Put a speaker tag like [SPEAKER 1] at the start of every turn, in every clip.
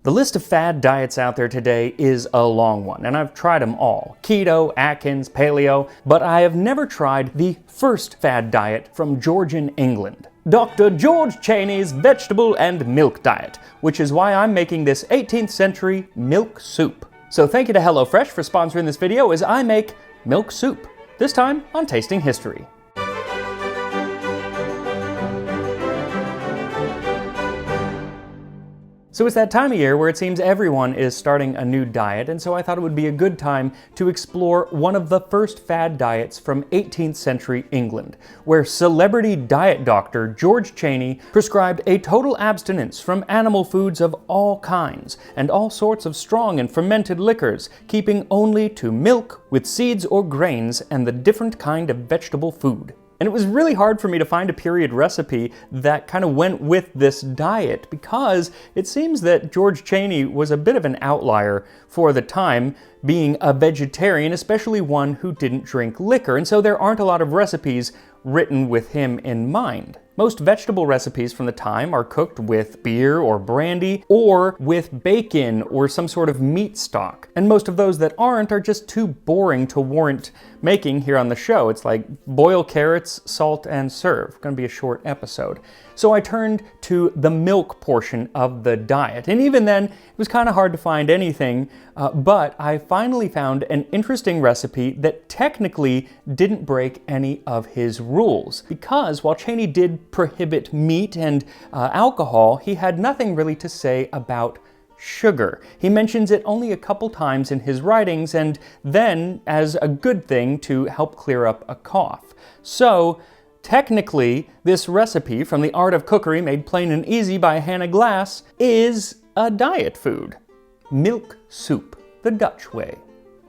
[SPEAKER 1] The list of fad diets out there today is a long one, and I've tried them all. Keto, Atkins, Paleo, but I have never tried the first fad diet from Georgian, England. Dr. George Cheyne's vegetable and milk diet, which is why I'm making this 18th century milk soup. So thank you to HelloFresh for sponsoring this video as I make milk soup, this time on Tasting History. So it's that time of year where it seems everyone is starting a new diet, and so I thought it would be a good time to explore one of the first fad diets from 18th century England, where celebrity diet doctor George Cheyne prescribed a total abstinence from animal foods of all kinds, and all sorts of strong and fermented liquors, keeping only to milk with seeds or grains and the different kind of vegetable food. And it was really hard for me to find a period recipe that kind of went with this diet because it seems that George Cheyne was a bit of an outlier for the time, being a vegetarian, especially one who didn't drink liquor, and so there aren't a lot of recipes written with him in mind. Most vegetable recipes from the time are cooked with beer or brandy or with bacon or some sort of meat stock. And most of those that aren't are just too boring to warrant making here on the show. It's like boil carrots, salt, and serve. Gonna be a short episode. So I turned to the milk portion of the diet. And even then, it was kind of hard to find anything, but I finally found an interesting recipe that technically didn't break any of his rules. Because while Cheyne did prohibit meat and alcohol, he had nothing really to say about sugar. He mentions it only a couple times in his writings, and then as a good thing to help clear up a cough. So, technically, this recipe from The Art of Cookery Made Plain and Easy by Hannah Glass is a diet food. Milk soup, the Dutch way.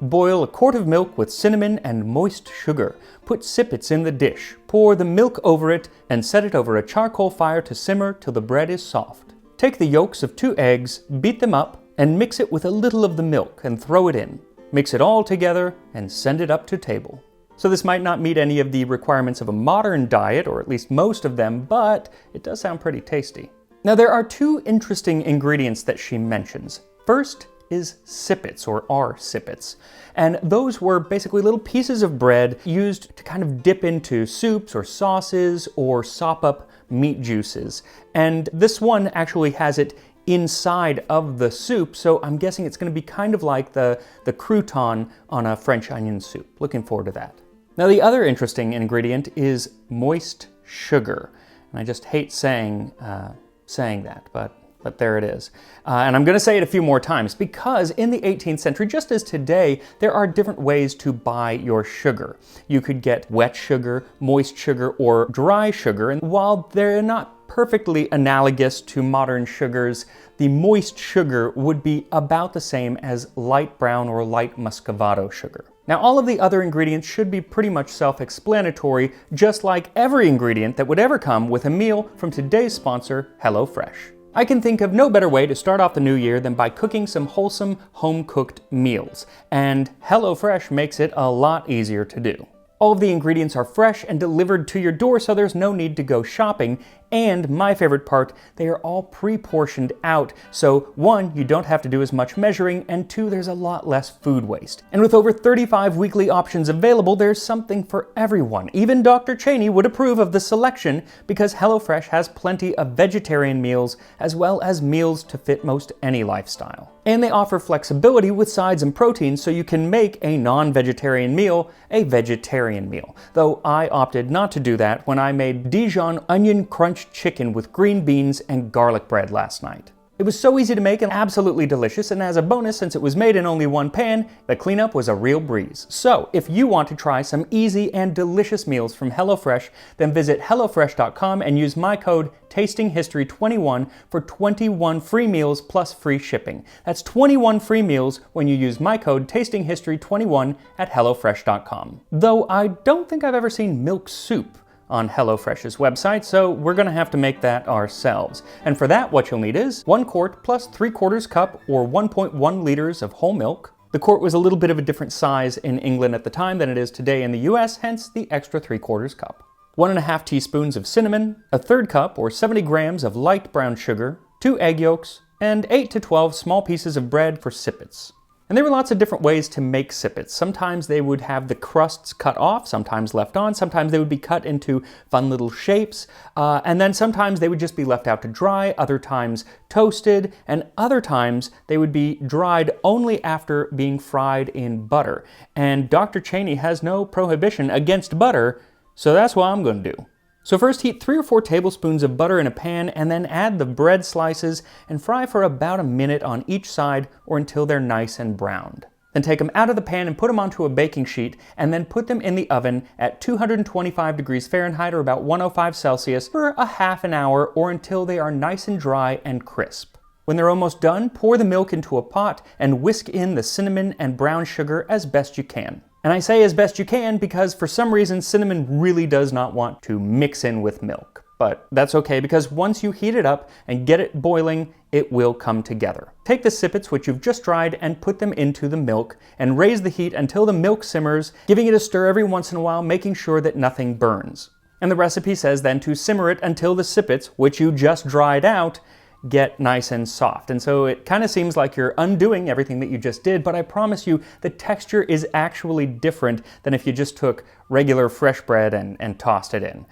[SPEAKER 1] Boil a quart of milk with cinnamon and moist sugar. Put sippets in the dish. Pour the milk over it and set it over a charcoal fire to simmer till the bread is soft. Take the yolks of 2 eggs, beat them up, and mix it with a little of the milk and throw it in. Mix it all together and send it up to table. So this might not meet any of the requirements of a modern diet, or at least most of them, but it does sound pretty tasty. Now there are 2 interesting ingredients that she mentions. First is sippets, or are sippets. And those were basically little pieces of bread used to kind of dip into soups or sauces or sop up meat juices. And this one actually has it inside of the soup, so I'm guessing it's going to be kind of like the crouton on a French onion soup. Looking forward to that. Now the other interesting ingredient is moist sugar. And I just hate saying that, but there it is. And I'm going to say it a few more times because in the 18th century, just as today, there are different ways to buy your sugar. You could get wet sugar, moist sugar, or dry sugar. And while they're not perfectly analogous to modern sugars, the moist sugar would be about the same as light brown or light muscovado sugar. Now, all of the other ingredients should be pretty much self-explanatory, just like every ingredient that would ever come with a meal from today's sponsor, HelloFresh. I can think of no better way to start off the new year than by cooking some wholesome, home-cooked meals, and HelloFresh makes it a lot easier to do. All of the ingredients are fresh and delivered to your door, so there's no need to go shopping. And my favorite part, they are all pre-portioned out. So 1, you don't have to do as much measuring, and 2, there's a lot less food waste. And with over 35 weekly options available, there's something for everyone. Even Dr. Cheyne would approve of the selection because HelloFresh has plenty of vegetarian meals as well as meals to fit most any lifestyle. And they offer flexibility with sides and proteins so you can make a non-vegetarian meal a vegetarian meal. Though I opted not to do that when I made Dijon onion crunch chicken with green beans and garlic bread last night. It was so easy to make and absolutely delicious, and as a bonus, since it was made in only 1 pan, the cleanup was a real breeze. So, if you want to try some easy and delicious meals from HelloFresh, then visit HelloFresh.com and use my code TASTINGHISTORY21 for 21 free meals plus free shipping. That's 21 free meals when you use my code TASTINGHISTORY21 at HelloFresh.com. Though I don't think I've ever seen milk soup on HelloFresh's website, so we're gonna have to make that ourselves. And for that, what you'll need is 1 quart plus 3/4 cup or 1.1 liters of whole milk. The quart was a little bit of a different size in England at the time than it is today in the US, hence the extra 3/4 cup. 1.5 teaspoons of cinnamon, 1/3 cup or 70 grams of light brown sugar, 2 egg yolks, and 8 to 12 small pieces of bread for sippets. And there were lots of different ways to make sippets. Sometimes they would have the crusts cut off, sometimes left on, sometimes they would be cut into fun little shapes, and then sometimes they would just be left out to dry, other times toasted, and other times they would be dried only after being fried in butter. And Dr. Cheyne has no prohibition against butter, so that's what I'm going to do. So first heat 3 or 4 tablespoons of butter in a pan and then add the bread slices and fry for about a minute on each side or until they're nice and browned. Then take them out of the pan and put them onto a baking sheet and then put them in the oven at 225 degrees Fahrenheit or about 105 Celsius for a half an hour or until they are nice and dry and crisp. When they're almost done, pour the milk into a pot and whisk in the cinnamon and brown sugar as best you can. And I say as best you can because for some reason cinnamon really does not want to mix in with milk. But that's okay because once you heat it up and get it boiling, it will come together. Take the sippets which you've just dried and put them into the milk and raise the heat until the milk simmers, giving it a stir every once in a while, making sure that nothing burns. And the recipe says then to simmer it until the sippets, which you just dried out, get nice and soft. And so it kind of seems like you're undoing everything that you just did, but I promise you the texture is actually different than if you just took regular fresh bread and tossed it in.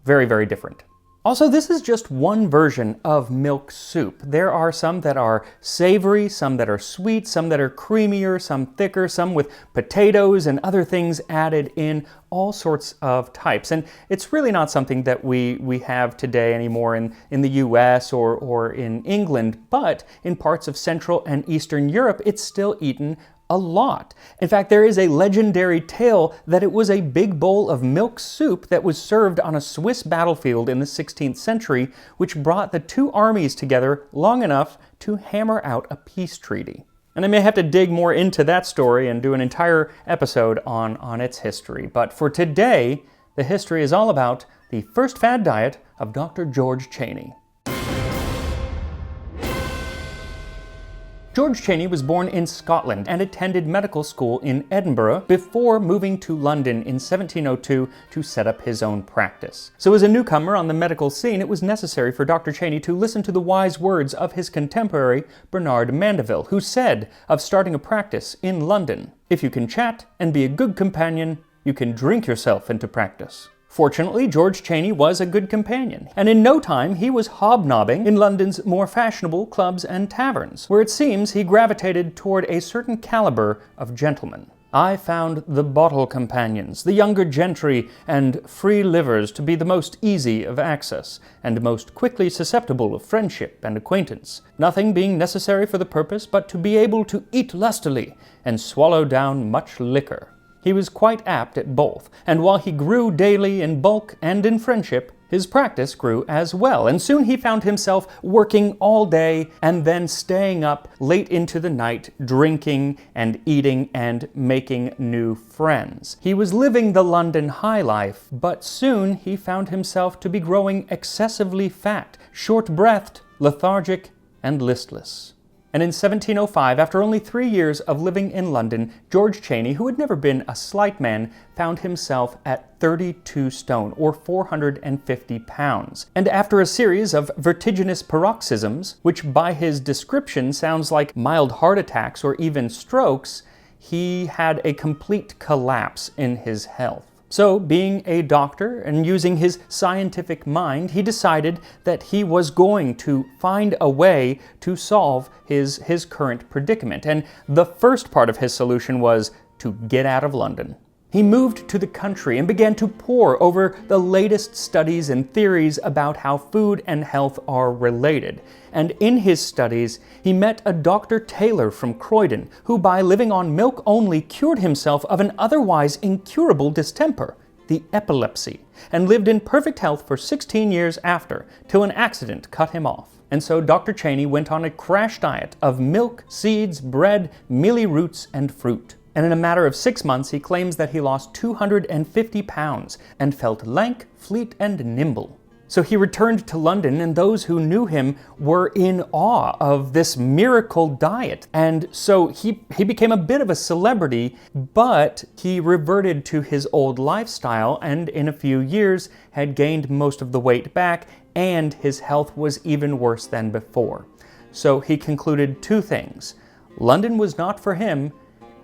[SPEAKER 1] Very, very different. Also, this is just one version of milk soup. There are some that are savory, some that are sweet, some that are creamier, some thicker, some with potatoes and other things added in, all sorts of types. And it's really not something that we have today anymore in the US or in England, but in parts of Central and Eastern Europe, it's still eaten a lot. In fact, there is a legendary tale that it was a big bowl of milk soup that was served on a Swiss battlefield in the 16th century, which brought the two armies together long enough to hammer out a peace treaty. And I may have to dig more into that story and do an entire episode on its history. But for today, the history is all about the first fad diet of Dr. George Cheyne. George Cheyne was born in Scotland and attended medical school in Edinburgh before moving to London in 1702 to set up his own practice. So as a newcomer on the medical scene, it was necessary for Dr. Cheyne to listen to the wise words of his contemporary Bernard Mandeville, who said of starting a practice in London, "If you can chat and be a good companion, you can drink yourself into practice." Fortunately, George Cheyne was a good companion, and in no time he was hobnobbing in London's more fashionable clubs and taverns, where it seems he gravitated toward a certain caliber of gentleman. "I found the bottle companions, the younger gentry and free livers to be the most easy of access, and most quickly susceptible of friendship and acquaintance, nothing being necessary for the purpose but to be able to eat lustily and swallow down much liquor." He was quite apt at both, and while he grew daily in bulk and in friendship, his practice grew as well, and soon he found himself working all day and then staying up late into the night, drinking and eating and making new friends. He was living the London high life, but soon he found himself to be growing excessively fat, short-breathed, lethargic, and listless. And in 1705, after only 3 years of living in London, George Cheyne, who had never been a slight man, found himself at 32 stone, or 450 pounds. And after a series of vertiginous paroxysms, which by his description sounds like mild heart attacks or even strokes, he had a complete collapse in his health. So, being a doctor and using his scientific mind, he decided that he was going to find a way to solve his current predicament. And the first part of his solution was to get out of London. He moved to the country and began to pore over the latest studies and theories about how food and health are related. And in his studies, he met a Dr. Taylor from Croydon, who by living on milk only cured himself of an otherwise incurable distemper, the epilepsy, and lived in perfect health for 16 years after, till an accident cut him off. And so Dr. Cheyne went on a crash diet of milk, seeds, bread, mealy roots, and fruit. And in a matter of 6 months, he claims that he lost 250 pounds and felt lank, fleet, and nimble. So he returned to London, and those who knew him were in awe of this miracle diet. And so he became a bit of a celebrity, but he reverted to his old lifestyle, and in a few years had gained most of the weight back, and his health was even worse than before. so he concluded two things: London was not for him,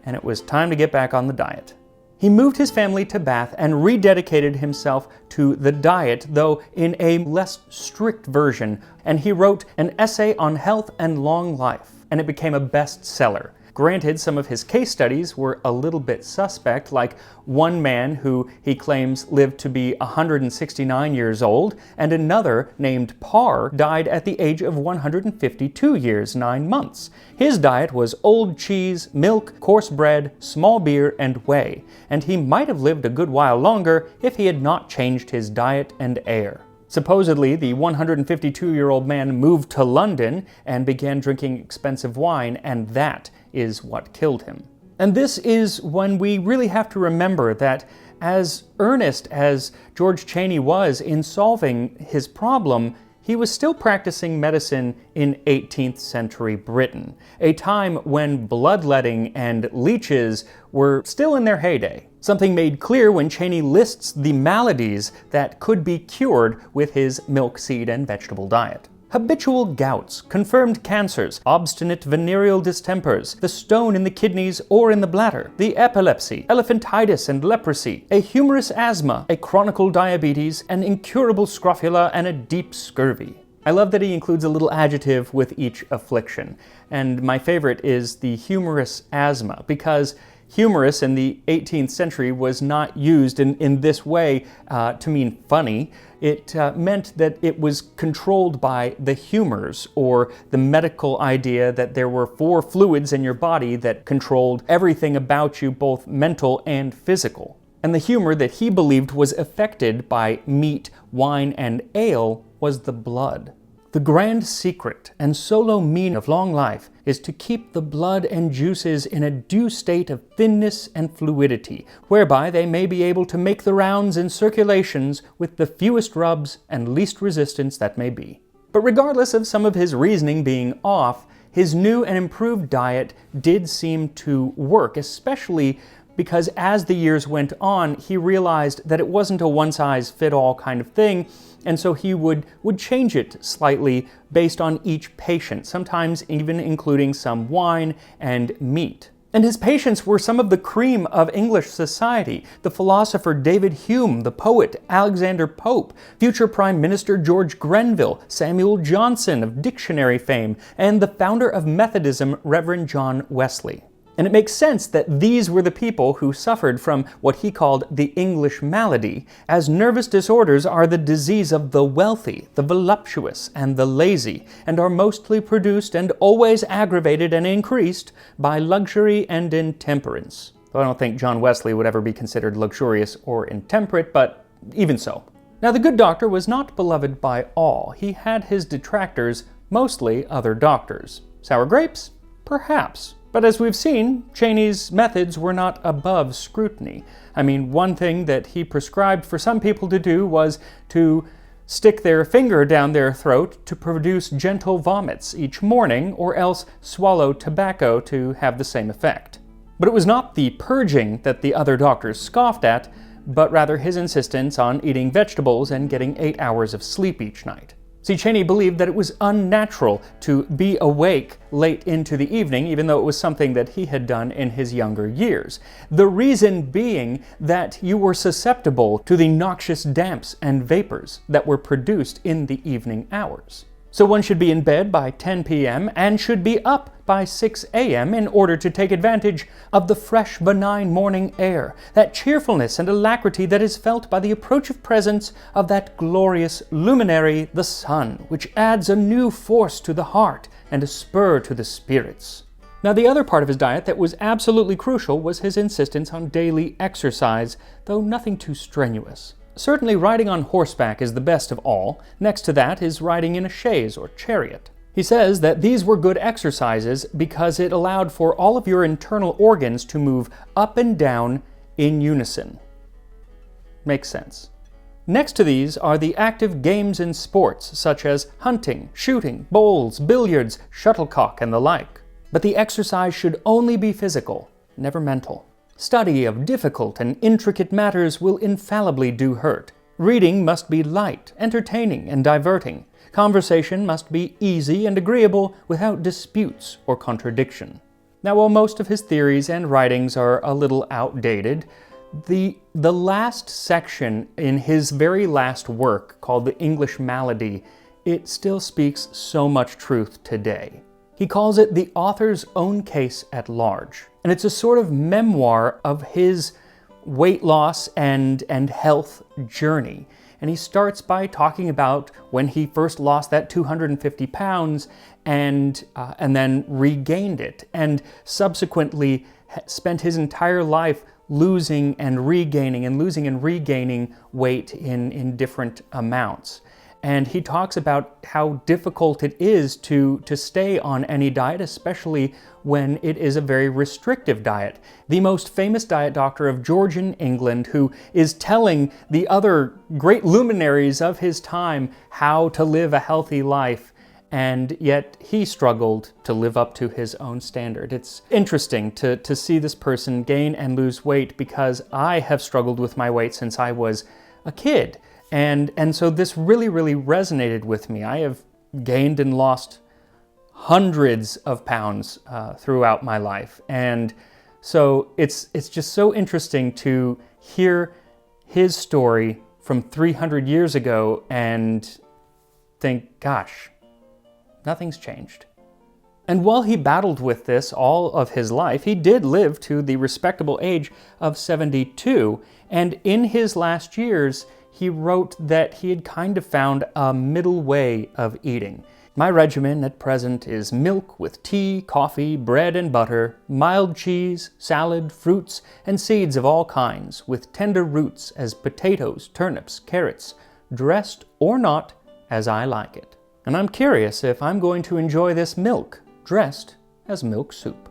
[SPEAKER 1] and it was time to get back on the diet. He moved his family to Bath and rededicated himself to the diet, though in a less strict version, and he wrote an essay on health and long life, and it became a bestseller. Granted, some of his case studies were a little bit suspect, like one man who he claims lived to be 169 years old, and another named Parr died at the age of 152 years, 9 months. His diet was old cheese, milk, coarse bread, small beer, and whey, and he might have lived a good while longer if he had not changed his diet and air. Supposedly, the 152-year-old man moved to London and began drinking expensive wine, and that is what killed him. And this is when we really have to remember that as earnest as George Cheyne was in solving his problem, he was still practicing medicine in 18th century Britain, a time when bloodletting and leeches were still in their heyday. Something made clear when Cheyne lists the maladies that could be cured with his milk, seed, and vegetable diet. Habitual gouts, confirmed cancers, obstinate venereal distempers, the stone in the kidneys or in the bladder, the epilepsy, elephantitis and leprosy, a humorous asthma, a chronic diabetes, an incurable scrofula, and a deep scurvy. I love that he includes a little adjective with each affliction, and my favorite is the humorous asthma, because humorous in the 18th century was not used in this way to mean funny. It meant that it was controlled by the humors, or the medical idea that there were 4 fluids in your body that controlled everything about you, both mental and physical. And the humor that he believed was affected by meat, wine, and ale was the blood. The grand secret and solo meaning of long life is to keep the blood and juices in a due state of thinness and fluidity, whereby they may be able to make the rounds and circulations with the fewest rubs and least resistance that may be. But regardless of some of his reasoning being off, his new and improved diet did seem to work, especially because as the years went on, he realized that it wasn't a one-size-fit-all kind of thing, and so he would change it slightly based on each patient, sometimes even including some wine and meat. And his patients were some of the cream of English society: the philosopher David Hume, the poet Alexander Pope, future Prime Minister George Grenville, Samuel Johnson of dictionary fame, and the founder of Methodism, Reverend John Wesley. And it makes sense that these were the people who suffered from what he called the English Malady, as nervous disorders are the disease of the wealthy, the voluptuous, and the lazy, and are mostly produced and always aggravated and increased by luxury and intemperance. Though I don't think John Wesley would ever be considered luxurious or intemperate, but even so. Now, the good doctor was not beloved by all. He had his detractors, mostly other doctors. Sour grapes? Perhaps. But as we've seen, Cheyne's methods were not above scrutiny. I mean, one thing that he prescribed for some people to do was to stick their finger down their throat to produce gentle vomits each morning, or else swallow tobacco to have the same effect. But it was not the purging that the other doctors scoffed at, but rather his insistence on eating vegetables and getting 8 hours of sleep each night. See, Cheyne believed that it was unnatural to be awake late into the evening, even though it was something that he had done in his younger years. The reason being that you were susceptible to the noxious damps and vapors that were produced in the evening hours. So one should be in bed by 10 p.m. and should be up by 6 a.m. in order to take advantage of the fresh, benign morning air, that cheerfulness and alacrity that is felt by the approach of presence of that glorious luminary, the sun, which adds a new force to the heart and a spur to the spirits. Now, the other part of his diet that was absolutely crucial was his insistence on daily exercise, though nothing too strenuous. Certainly riding on horseback is the best of all. Next to that is riding in a chaise or chariot. He says that these were good exercises because it allowed for all of your internal organs to move up and down in unison. Makes sense. Next to these are the active games and sports, such as hunting, shooting, bowls, billiards, shuttlecock, and the like. But the exercise should only be physical, never mental. Study of difficult and intricate matters will infallibly do hurt. Reading must be light, entertaining, and diverting. Conversation must be easy and agreeable without disputes or contradiction. Now, while most of his theories and writings are a little outdated, the last section in his very last work, called the English Malady, it still speaks so much truth today. He calls it the author's own case at large, and it's a sort of memoir of his weight loss and health journey. And he starts by talking about when he first lost that 250 pounds and then regained it, and subsequently spent his entire life losing and regaining weight in different amounts. And he talks about how difficult it is to stay on any diet, especially when it is a very restrictive diet. The most famous diet doctor of Georgian, England, who is telling the other great luminaries of his time how to live a healthy life, and yet he struggled to live up to his own standard. It's interesting to see this person gain and lose weight, because I have struggled with my weight since I was a kid. And so this really, really resonated with me. I have gained and lost hundreds of pounds throughout my life. And so it's just so interesting to hear his story from 300 years ago and think, gosh, nothing's changed. And while he battled with this all of his life, he did live to the respectable age of 72. And in his last years, he wrote that he had kind of found a middle way of eating. My regimen at present is milk with tea, coffee, bread and butter, mild cheese, salad, fruits, and seeds of all kinds, with tender roots as potatoes, turnips, carrots, dressed or not as I like it. And I'm curious if I'm going to enjoy this milk dressed as milk soup.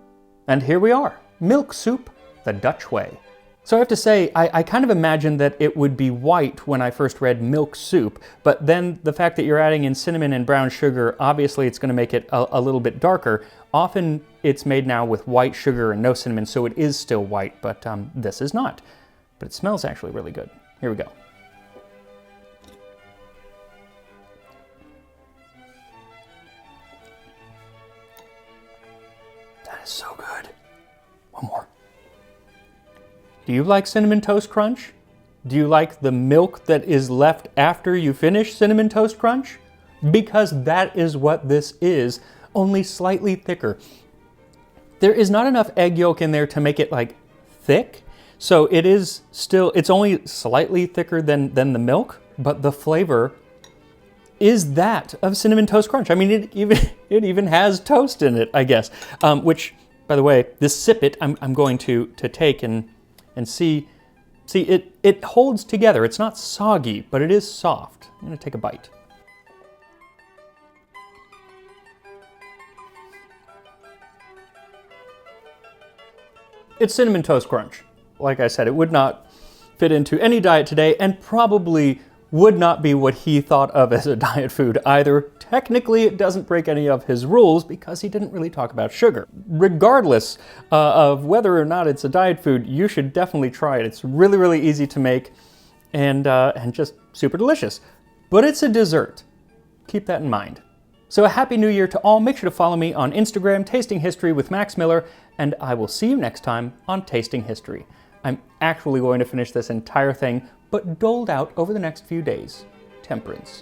[SPEAKER 1] And here we are, milk soup the Dutch way. So I have to say, I kind of imagined that it would be white when I first read milk soup, but then the fact that you're adding in cinnamon and brown sugar, obviously it's going to make it a little bit darker. Often it's made now with white sugar and no cinnamon, so it is still white, but this is not. But it smells actually really good. Here we go. That is so good. One more. Do you like Cinnamon Toast Crunch? Do you like the milk that is left after you finish Cinnamon Toast Crunch? Because that is what this is, only slightly thicker. There is not enough egg yolk in there to make it like thick, so it is still, it's only slightly thicker than the milk, but the flavor is that of Cinnamon Toast Crunch. I mean, it even has toast in it, I guess. Which, by the way, this sippet I'm going to take and see it holds together. It's not soggy, but it is soft. I'm gonna take a bite. It's Cinnamon Toast Crunch. Like I said, it would not fit into any diet today, and probably would not be what he thought of as a diet food either. Technically, it doesn't break any of his rules because he didn't really talk about sugar. Regardless of whether or not it's a diet food, you should definitely try it. It's really, really easy to make and just super delicious. But it's a dessert. Keep that in mind. So a happy new year to all. Make sure to follow me on Instagram, Tasting History with Max Miller, and I will see you next time on Tasting History. I'm actually going to finish this entire thing, but doled out over the next few days. Temperance.